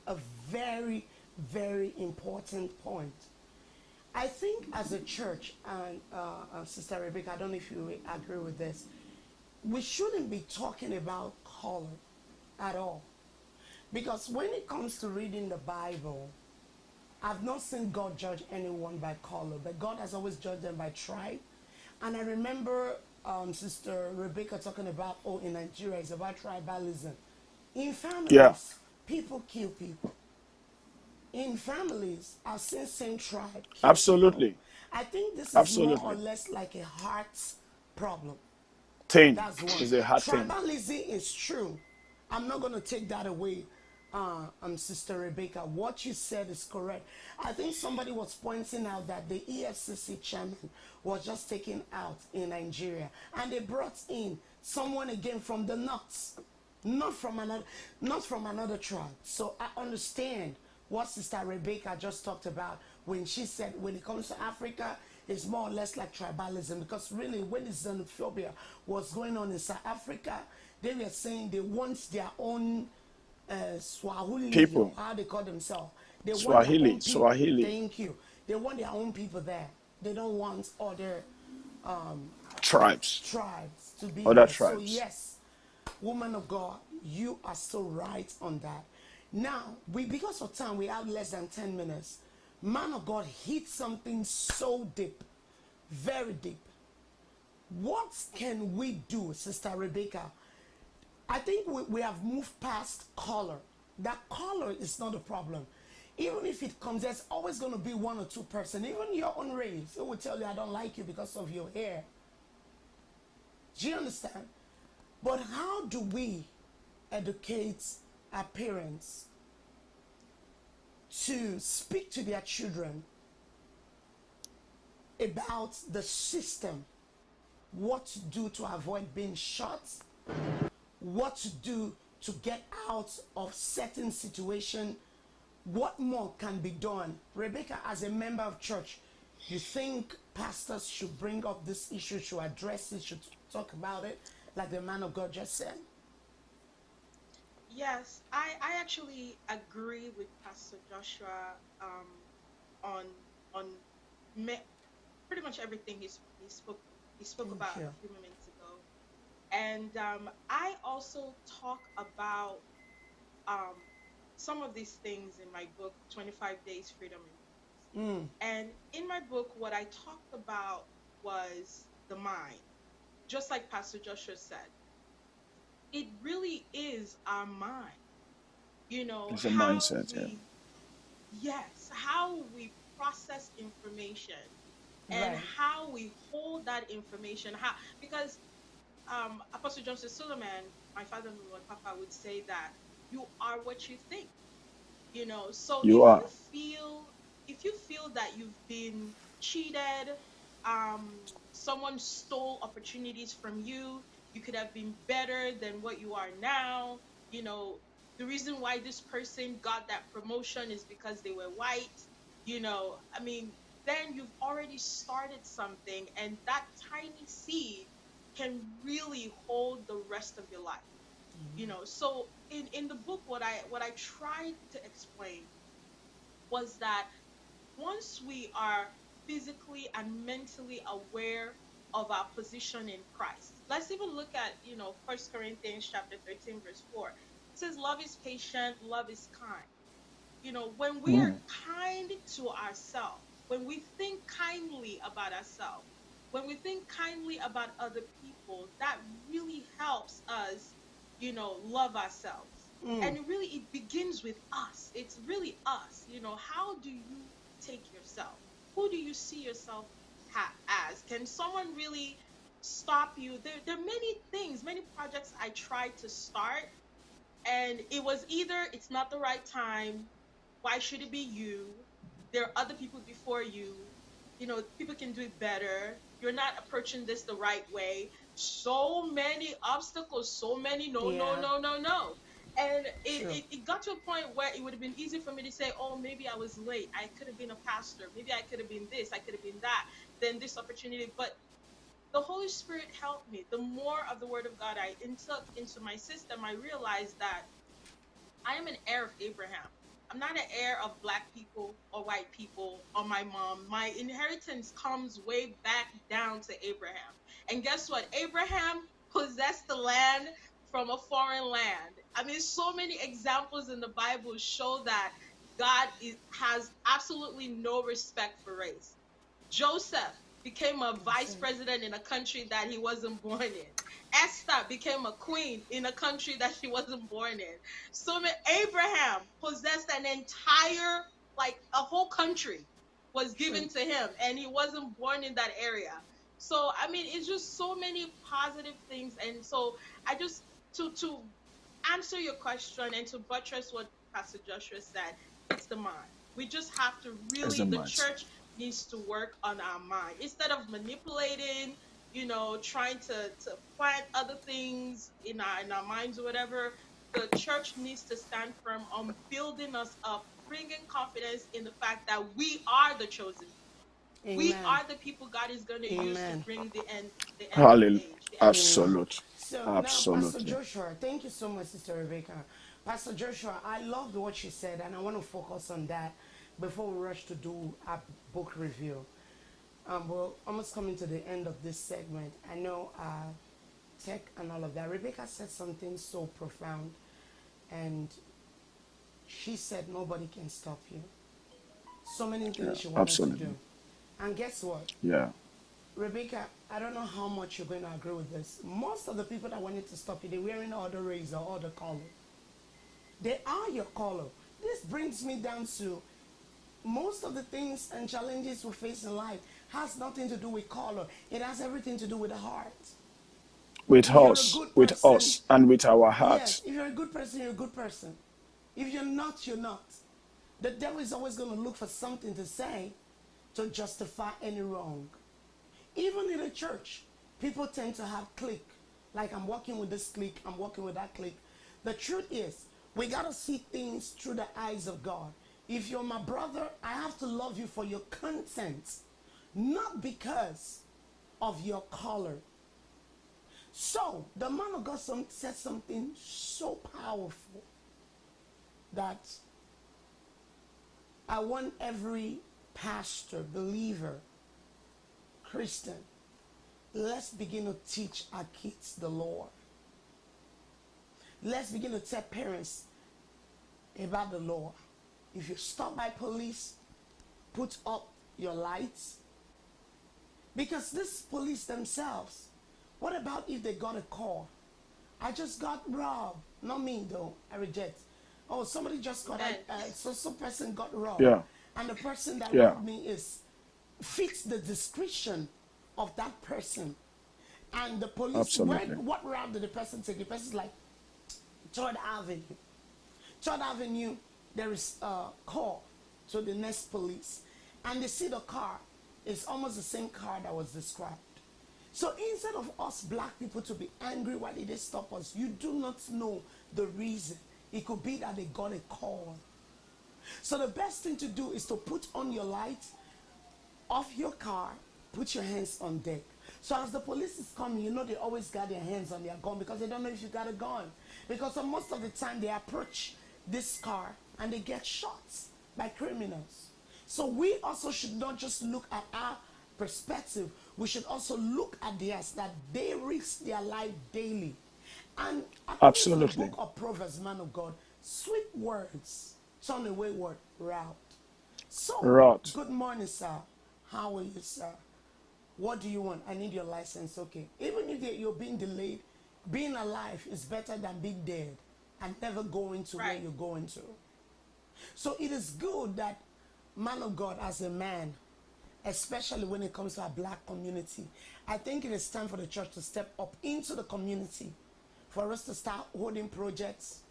a very, very important point. I think as a church, and Sister Rebecca, I don't know if you agree with this, we shouldn't be talking about color at all. Because when it comes to reading the Bible, I've not seen God judge anyone by color, but God has always judged them by tribe. And I remember Sister Rebecca talking about, oh, in Nigeria, it's about tribalism. In Yeah, families, people kill people. In families, I've seen same tribe kill people. absolutely. I think this is more or Absolutely. less like a heart problem. Thing That's one. is a hard thing. Tribalism is true. I'm not going to take that away, Sister Rebecca. What you said is correct. I think somebody was pointing out that the EFCC chairman was just taken out in Nigeria, and they brought in someone again from the north, not from another tribe. So I understand what Sister Rebecca just talked about when she said when it comes to Africa, it's more or less like tribalism, because really when the xenophobia was going on in South Africa, they were saying they want their own Swahili, or People. how they call themselves. They want their Swahili. own people. Swahili. Thank you. They want their own people there. They don't want other Tribes. tribes to be Other there. So tribes. yes, woman of God, you are so right on that. Now, because of time, we have less than 10 minutes. Man of God hit something so deep, very deep. What can we do, Sister Rebecca? I think we have moved past color. That color is not a problem. Even if it comes, there's always going to be one or two person, even your own race, who will tell you, I don't like you because of your hair. Do you understand? But how do we educate our parents to speak to their children about the system, what to do to avoid being shot, what to do to get out of certain situation, what more can be done? Rebecca, as a member of church, you think pastors should bring up this issue, should address it, should talk about it, like the man of God just said? Yes, I actually agree with Pastor Joshua on on me, pretty much everything he spoke Thank about you. a few minutes ago. And I also talk about um, some of these things in my book, 25 Days Freedom and Peace. Mm, And in my book, what I talked about was the mind. Just like Pastor Joshua said, it really is our mind. It's a How mindset, yeah. we, yes, how we process information and right. how we hold that information. Because Apostle Joseph Suleiman, my father-in-law and papa, would say that you are what you think. So You are. if you feel that you've been cheated, um someone stole opportunities from you, you could have been better than what you are now. you know the reason why this person got that promotion is because they were white. I mean, then you've already started something, and that tiny seed can really hold the rest of your life. So in the book, what I tried to explain was that once we are physically and mentally aware of our position in Christ, let's even look at, First Corinthians chapter 13, verse 4. It says, love is patient, love is kind. When we are Mm. kind to ourselves, when we think kindly about ourselves, when we think kindly about other people, that really helps us, love ourselves. Mm, And it begins with us. It's really us. How do you take yourself? Who do you see yourself as? Can someone really stop you? There are many things, many projects I tried to start, and it was either it's not the right time. Why should it be you? There are other people before you. People can do it better. You're not approaching this the right way. So many obstacles, so many no, no, yeah, no, no, no. And it, true. it, it got to a point where it would have been easy for me to say, oh, maybe I was late. I could have been a pastor. Maybe I could have been this. I could have been that. Then this opportunity. But the Holy Spirit helped me. The more of the Word of God I took into my system, I realized that I am an heir of Abraham. I'm not an heir of black people or white people or my mom. My inheritance comes way back down to Abraham. And guess what? Abraham possessed the land from a foreign land. I mean, so many examples in the Bible show that has absolutely no respect for race. Joseph became a That's vice it. president in a country that he wasn't born in. Esther became a queen in a country that she wasn't born in. So Abraham possessed an entire, like a whole country was True. given to him, and he wasn't born in that area. So I mean, it's just so many positive things, and so I just to answer your question and to buttress what Pastor Joshua said, it's the mind. We just have to It's a really, the much. church needs to work on our mind instead of manipulating, trying to plant other things in our minds or whatever. The church needs to stand firm on building us up, bringing confidence in the fact that we are the chosen people. We Amen. are the people God is going to use to Amen. bring the end of the Hallelujah. age, the end of the Amen. world. Absolute. So now, Pastor Absolutely. Joshua, thank you so much, Sister Rebecca. Pastor Joshua, I loved what she said, and I want to focus on that before we rush to do our book review. We're almost coming to the end of this segment. I know tech and all of that. Rebecca said something so profound, and she said nobody can stop you. So many Yeah. things she wanted to Absolutely. do. And guess what? Yeah. Rebecca, I don't know how much you're going to agree with this. Most of the people that wanted to stop you, they're wearing all the razor, all the color. They are your color. This brings me down to most of the things and challenges we face in life has nothing to do with color. It has everything to do with the heart. If you're a good With person, us, and with our yes, heart. if you're a good person, you're a good person. If you're not, you're not. The devil is always going to look for something to say to justify any wrong. Even in a church, people tend to have clique. Like, I'm working with this clique, I'm working with that clique. The truth is, we got to see things through the eyes of God. If you're my brother, I have to love you for your content, not because of your color. So, the man of God said something so powerful that I want every pastor, believer, Christian, let's begin to teach our kids the Lord. Let's begin to tell parents about the Lord. If you're stopped by police, put up your lights. Because this police themselves, what about if they got a call? I just got robbed. Not me though, I reject. Oh, somebody just got, some person got robbed. Yeah. And the person that Yeah. robbed me fits the description of that person. And the police, Absolutely. what route did the person take? The person's like, 3rd Avenue. 3rd Avenue, there is a call to the next police. And they see the car. It's almost the same car that was described. So instead of us black people to be angry, why did they stop us? You do not know the reason. It could be that they got a call. So the best thing to do is to put on your lights, off your car, put your hands on deck. So as the police is coming, you know they always got their hands on their gun because they don't know if you got a gun. Because most of the time they approach this car and they get shot by criminals. So we also should not just look at our perspective. We should also look at theirs, that they risk their life daily. And according to the Absolutely. book of Proverbs, man of God, sweet words turn a wayward route. So, Right. good morning, sir. How are you, sir? What do you want? I need your license. Okay. Even if you're being delayed, being alive is better than being dead and never going to where Right. you're going to. So it is good that, man of God, as a man, especially when it comes to our black community, I think it is time for the church to step up into the community, for us to start holding projects,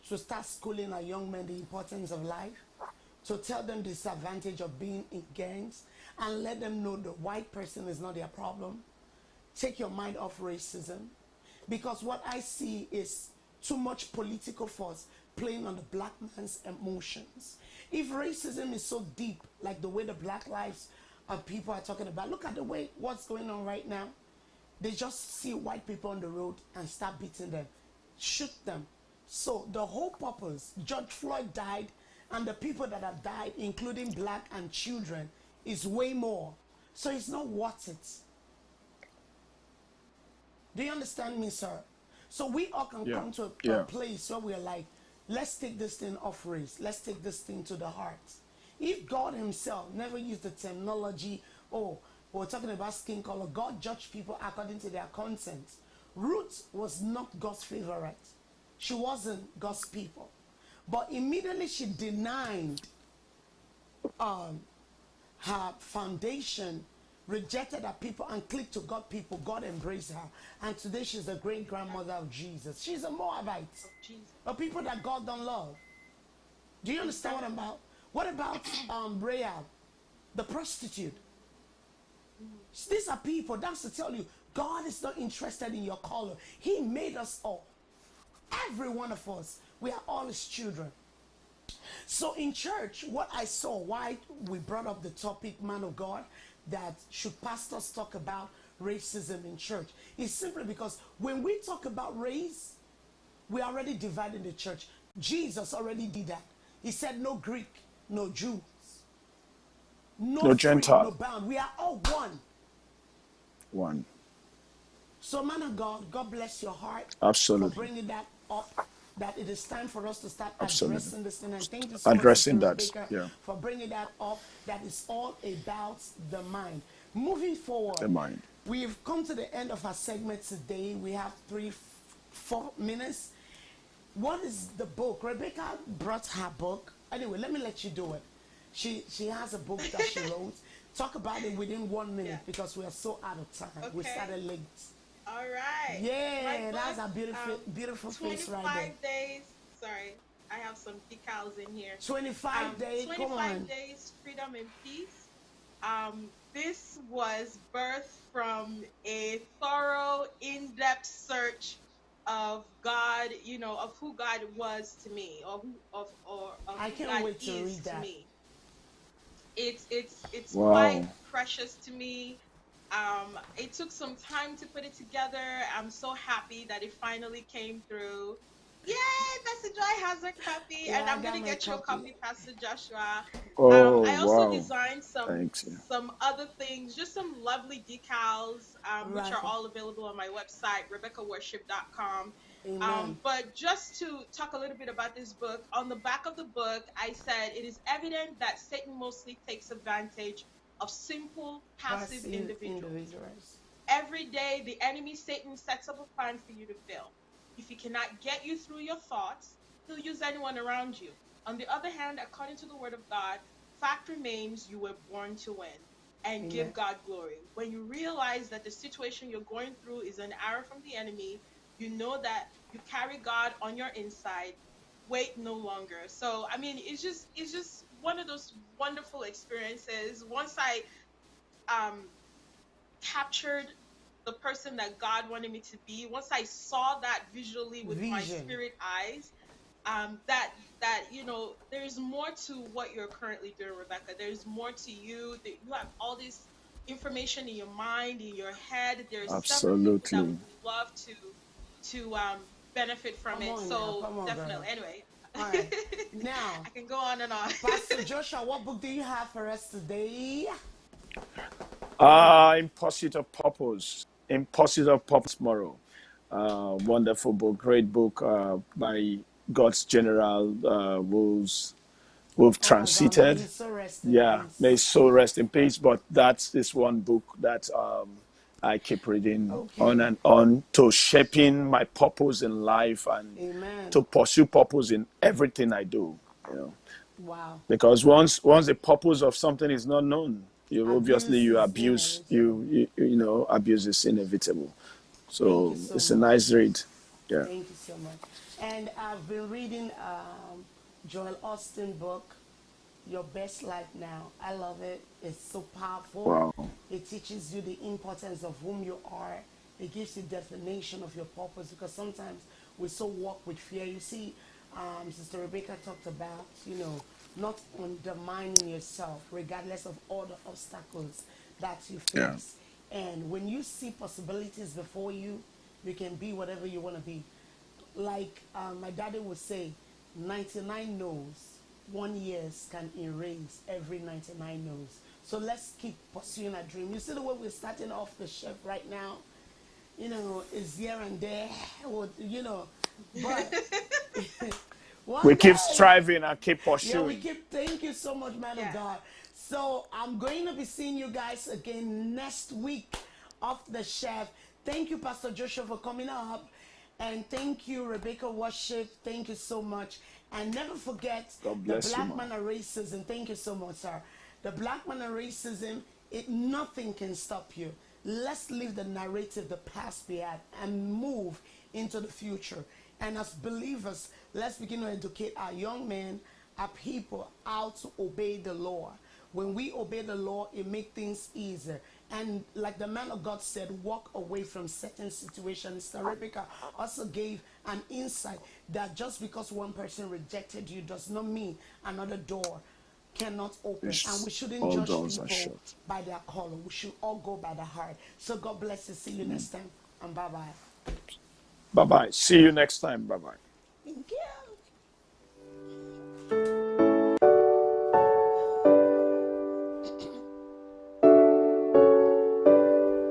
to start schooling our young men the importance of life, to tell them the disadvantage of being in gangs, and let them know the white person is not their problem. Take your mind off racism. Because what I see is too much political force playing on the black man's emotions. If racism is so deep, like the way the Black Lives people are talking about. Look at the way what's going on right now. They just see white people on the road and start beating them, shoot them. So the whole purpose, George Floyd died, and the people that have died, including black and children, is way more. So it's not worth it. Do you understand me, sir? So we all can Yeah. come to a Yeah. place where we're like, let's take this thing off race. Let's take this thing to the heart. If God himself never used the terminology, oh, we're talking about skin color, God judged people according to their consent. Ruth was not God's favorite. She wasn't God's people. But immediately she denied her foundation, rejected her people, and clicked to God people. God embraced her. And today she's the great grandmother of Jesus. She's a Moabite. Jesus. A people that God don't love. Do you understand what I'm about? What about Rahab, the prostitute? These are people, that's to tell you, God is not interested in your color. He made us all. Every one of us, we are all his children. So in church, what I saw, why we brought up the topic, man of God, that should pastors talk about racism in church, is simply because when we talk about race, we are already dividing the church. Jesus already did that. He said no Greek, no Jews, no No free, Gentile. no bound. We are all one. One. So man of God, God bless your heart Absolutely. for bringing that up, that it is time for us to start Absolutely. addressing this thing. And thank you so Addressing much, that, Sister Rebecca, yeah. for bringing that up. That is all about the mind. Moving forward, The mind. we've come to the end of our segment today. We have 4 minutes. What is the book? Rebecca brought her book. Anyway, let me let you do it. She has a book that she wrote. Talk about it within 1 minute, Yeah. because we are so out of time. We Okay. started late. All right. Yeah, My that's book, a beautiful, beautiful face right 25 there. days. Sorry, I have some decals in here. 25 days, come 25 on. days, freedom and peace. This was birthed from a thorough, in-depth search of God, of who God was to me, or I who can't God wait to is read to that. me. It's quite Wow. precious to me. It took some time to put it together. I'm so happy that it finally came through. Yay! Pastor Joy has a copy, Yeah, and I I'm got gonna my get you a copy. copy, Pastor Joshua. Oh, I also wow. designed Thank you. some other things, just some lovely decals, which Right. are all available on my website, RebeccaWorship.com. Amen. But just to talk a little bit about this book, on the back of the book, I said it is evident that Satan mostly takes advantage of simple, passive individuals. Individuals. Every day, the enemy Satan sets up a plan for you to fail. If he cannot get you through your thoughts, he'll use anyone around you. On the other hand, according to the word of God, fact remains you were born to win and give Amen. God glory. When you realize that the situation you're going through is an arrow from the enemy, you know that you carry God on your inside. Wait no longer. So, I mean, it's just one of those wonderful experiences. Once I um captured the person that God wanted me to be, once I saw that visually with my Vision. spirit eyes, that there's more to what you're currently doing, Rebecca. There's more to you. That you have all this information in your mind, in your head. There's several people that Absolutely. would love to benefit from Come it. on now, So come on, definitely. girl. Anyway, All right. Now, I can go on and on. Pastor Joshua, what book do you have for us today? In Pursuit of Purpose. In Pursuit of Purpose tomorrow. Wonderful book, great book by God's General who've Oh my God, may transited. he so rest in Yeah, may his peace. soul rest in peace. But that is one book that I keep reading on Okay. and on to shaping my purpose in life and Amen. to pursue purpose in everything I do. You know, Wow. because once the purpose of something is not known, you obviously Abuse you is abuse inevitable. abuse is inevitable. Thank you So so it's a much. nice read. Yeah. Thank you so much. And I've been reading Joel Austin book, Your Best Life Now. I love it. It's so powerful. Wow. It teaches you the importance of whom you are. It gives you definition of your purpose, because sometimes we so walk with fear. You see, Sister Rebecca talked about, not undermining yourself, regardless of all the obstacles that you Yeah. face. And when you see possibilities before you can be whatever you want to be. Like my daddy would say, 99 no's, 1 yes can erase every 99 no's. So let's keep pursuing our dream. You see the way we're starting off the chef right now? Is here and there, but We one keep day, striving and keep yeah, we pursuing. keep, thank you so much, man of Yeah. God. So I'm going to be seeing you guys again next week off the chef. Thank you, Pastor Joshua, for coming up. And thank you, Rebecca Worship. Thank you so much. And never forget God the bless you, black man. man of racism. Thank you so much, sir. The black man of racism, nothing can stop you. Let's leave the narrative, the past behind, and move into the future. And as believers, let's begin to educate our young men, our people, how to obey the law. When we obey the law, it makes things easier. And like the man of God said, walk away from certain situations. Sister Rebecca also gave an insight that just because one person rejected you does not mean another door cannot open. And we shouldn't All judge doors are people shut. by their color. We should all go by the heart. So God bless you. See you next time. And bye-bye. Bye bye. See you next time. Bye bye. Thank you.